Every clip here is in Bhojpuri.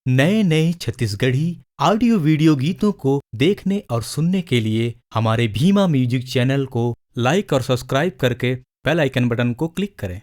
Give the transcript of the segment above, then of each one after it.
नए नए छत्तीसगढ़ी ऑडियो वीडियो गीतों को देखने और सुनने के लिए हमारे भीमा म्यूजिक चैनल को लाइक और सब्सक्राइब करके बेल आइकन बटन को क्लिक करें।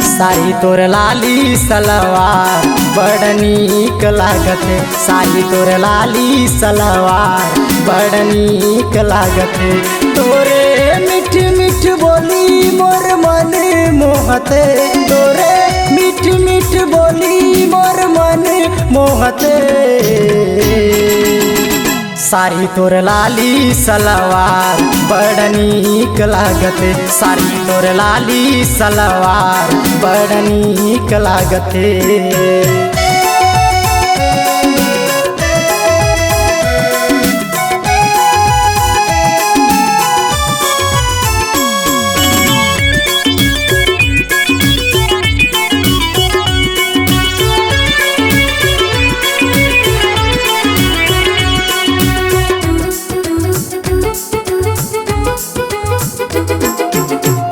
साड़ी तोर लाली सलवार बड़ नीक लागते। साड़ी तोर लाली सलवार बड़ नीक लागते। तोरे मिठ मिठ बोली मोर मन मोहते। तोरे मिठ मिठ बोली मोर मन मोहते। साड़ी तोर लाली सलवार बड़ नीक लागते। साड़ी तोर लाली सलवार बड़ नीक लागते।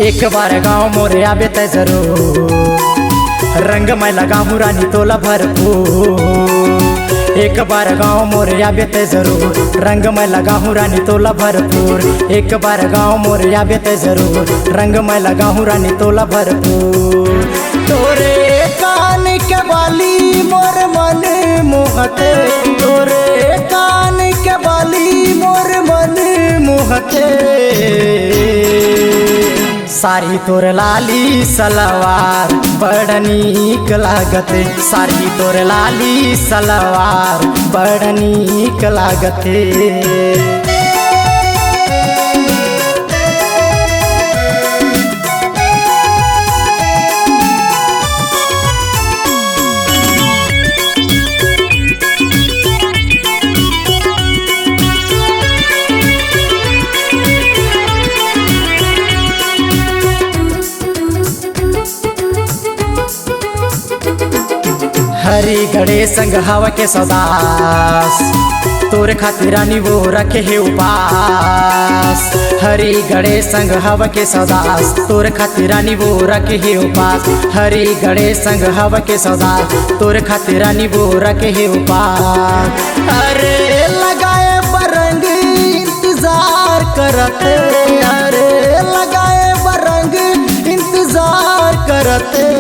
एक बार गाँव मोरे आबे तय जरूर, रंग मैं लगाऊँ रानी तोला भरपूर। एक बार गाँव मोरे आबे तय जरूर, रंग मैं लगाऊँ रानी तोला भरपूर। एक बार गाँव मोरे आबे तय जरूर, रंग मैं लगाऊँ रानी तोला भरपूर। तोरे कान के बाली मोर मन मोहते। तोरे कान के बाली मोर मन मोहते। साड़ी तोर लाली सलवार बड़ नीक लागते। साड़ी तोर लाली सलवार बड़ नीक लागते। हरी घड़े संग हवा के सौदास, तोरे खातिर रानी वो रखे है उपास। हरी घड़े संग हवा के सौदास, तोरे खातिर रानी वो रखे है उपास। हरी घड़े संग हवा के सौदास, तोरे खातिर रानी वो रखे है उपास। अरे लगाए बरंग इंतजार करते। अरे लगाए बरंग इंतजार करते।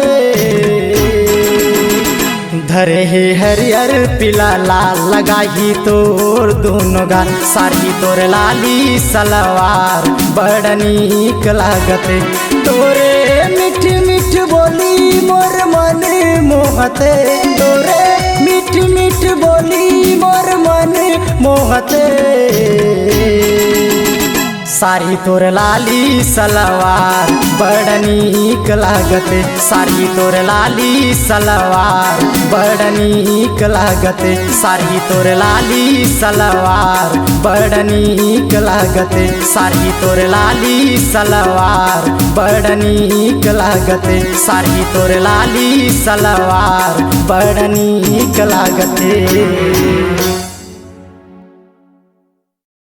धरे है हरियर पीला लाल लगाही तोर दोनों गाल। साड़ी तोर लाली सलवार बड़ नीक लागते। तोरे मिठ मिठ बोली मोर मन मोहते। तोरे मिठ मिठ बोली मोर मन मोहते। साड़ी तोर लाली सलवार बड़ नीक लागते। साड़ी तोर लाली सलवार बड़ नीक लागते। साड़ी तोर लाली सलवार बड़ नीक लागते। साड़ी तोर लाली सलवार बड़ नीक लागते। साड़ी तोर लाली सलवार बड़ नीक लागते।